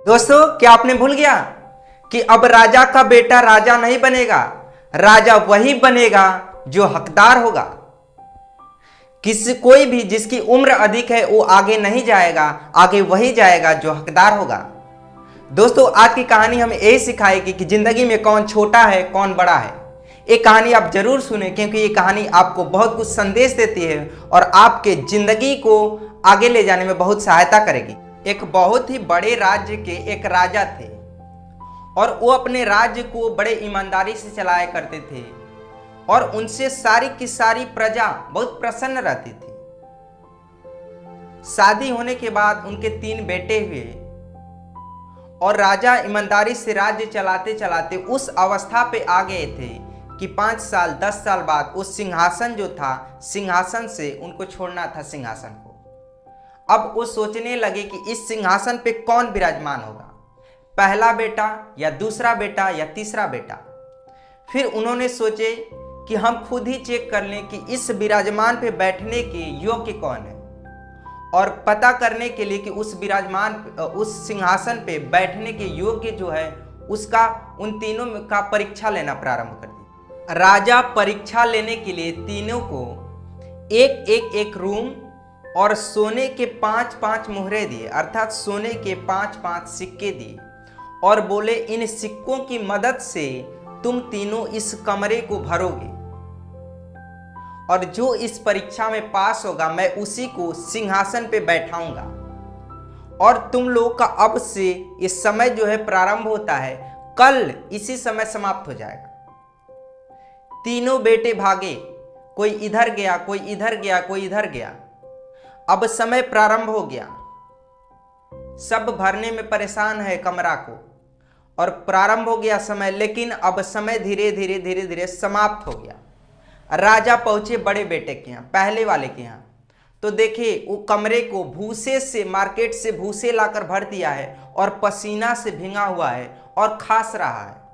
दोस्तों, क्या आपने भूल गया कि अब राजा का बेटा राजा नहीं बनेगा, राजा वही बनेगा जो हकदार होगा। कोई भी जिसकी उम्र अधिक है वो आगे नहीं जाएगा, आगे वही जाएगा जो हकदार होगा। दोस्तों, आज की कहानी हमें यही सिखाएगी कि जिंदगी में कौन छोटा है कौन बड़ा है। ये कहानी आप जरूर सुने, क्योंकि ये कहानी आपको बहुत कुछ संदेश देती है और आपके जिंदगी को आगे ले जाने में बहुत सहायता करेगी। एक बहुत ही बड़े राज्य के एक राजा थे और वो अपने राज्य को बड़े ईमानदारी से चलाया करते थे और उनसे सारी की सारी प्रजा बहुत प्रसन्न रहती थी। शादी होने के बाद उनके 3 बेटे हुए और राजा ईमानदारी से राज्य चलाते चलाते उस अवस्था पे आ गए थे कि 5 साल 10 साल बाद उस सिंहासन जो था, सिंहासन से उनको छोड़ना था सिंहासन को। अब वो सोचने लगे कि इस सिंहासन पे कौन विराजमान होगा, पहला बेटा या दूसरा बेटा या तीसरा बेटा। फिर उन्होंने सोचे कि हम खुद ही चेक कर लें कि इस विराजमान पे बैठने के योग्य कौन है, और पता करने के लिए कि उस सिंहासन पे बैठने के योग्य जो है उसका उन तीनों का परीक्षा लेना प्रारंभ कर दिया। राजा परीक्षा लेने के लिए तीनों को एक रूम और सोने के 5-5 मुहरे दिए, अर्थात सोने के 5-5 सिक्के दिए और बोले इन सिक्कों की मदद से तुम तीनों इस कमरे को भरोगे और जो इस परीक्षा में पास होगा मैं उसी को सिंहासन पे बैठाऊंगा। और तुम लोगों का अब से इस समय जो है प्रारंभ होता है, कल इसी समय समाप्त हो जाएगा। तीनों बेटे भागे, कोई इधर गया, कोई इधर गया, कोई इधर गया। अब समय प्रारंभ हो गया, सब भरने में परेशान है कमरा को और प्रारंभ हो गया समय, लेकिन अब समय धीरे धीरे समाप्त हो गया। राजा पहुंचे बड़े बेटे के यहाँ, पहले वाले के यहाँ, तो देखे वो कमरे को भूसे से, मार्केट से भूसे लाकर भर दिया है और पसीना से भींगा हुआ है और खास रहा है।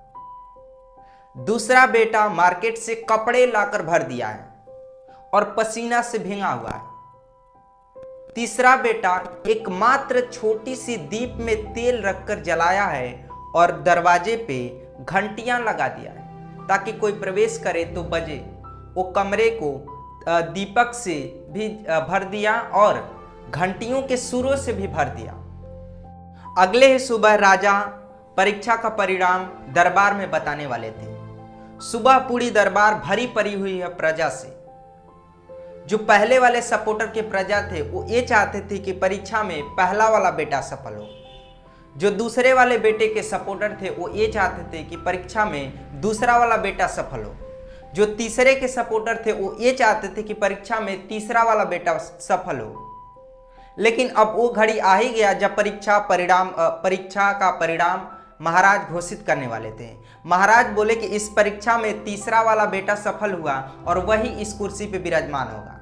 दूसरा बेटा मार्केट से कपड़े लाकर भर दिया है और पसीना से भींगा हुआ है। तीसरा बेटा एकमात्र छोटी सी दीप में तेल रखकर जलाया है और दरवाजे पे घंटियां लगा दिया है ताकि कोई प्रवेश करे तो बजे। वो कमरे को दीपक से भी भर दिया और घंटियों के सुरों से भी भर दिया। अगले ही सुबह राजा परीक्षा का परिणाम दरबार में बताने वाले थे। सुबह पूरी दरबार भरी पड़ी हुई है प्रजा से। जो पहले वाले सपोर्टर के प्रजा थे वो ये चाहते थे कि परीक्षा में पहला वाला बेटा सफल हो। जो दूसरे वाले बेटे के सपोर्टर थे वो ये चाहते थे कि परीक्षा में दूसरा वाला बेटा सफल हो। जो तीसरे के सपोर्टर थे वो ये चाहते थे कि परीक्षा में तीसरा वाला बेटा सफल हो। लेकिन अब वो घड़ी आ ही गया जब परीक्षा का परिणाम महाराज घोषित करने वाले थे। महाराज बोले कि इस परीक्षा में तीसरा वाला बेटा सफल हुआ और वही इस कुर्सी पे विराजमान होगा।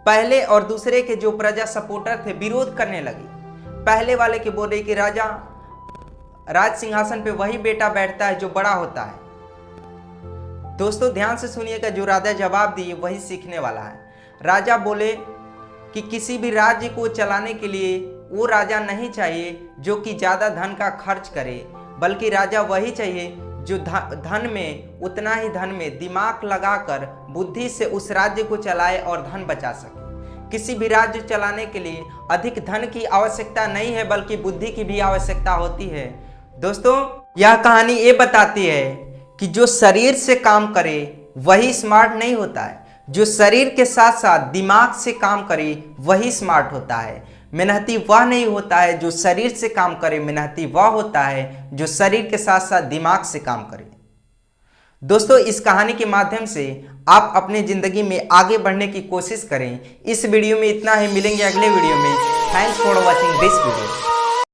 पहले और दूसरे के जो प्रजा सपोर्टर थे विरोध करने लगे। पहले वाले के बोले कि राज सिंहासन पे वही बेटा बैठता है जो बड़ा होता है। दोस्तों, ध्यान से सुनिएगा, जो राजा जवाब दिए वही सीखने वाला है। राजा बोले कि किसी भी राज्य को चलाने के लिए वो राजा नहीं चाहिए जो कि ज़्यादा धन का खर्च करे, बल्कि राजा वही चाहिए जो धन में, उतना ही धन में दिमाग लगाकर बुद्धि से उस राज्य को चलाए और धन बचा सके। किसी भी राज्य चलाने के लिए अधिक धन की आवश्यकता नहीं है, बल्कि बुद्धि की भी आवश्यकता होती है। दोस्तों, यह कहानी ये बताती है कि जो शरीर से काम करे वही स्मार्ट नहीं होता है, जो शरीर के साथ साथ दिमाग से काम करे वही स्मार्ट होता है। मेहनती वह नहीं होता है जो शरीर से काम करे, मेहनती वह होता है जो शरीर के साथ साथ दिमाग से काम करे। दोस्तों, इस कहानी के माध्यम से आप अपने जिंदगी में आगे बढ़ने की कोशिश करें। इस वीडियो में इतना ही, मिलेंगे अगले वीडियो में। Thanks for watching this video.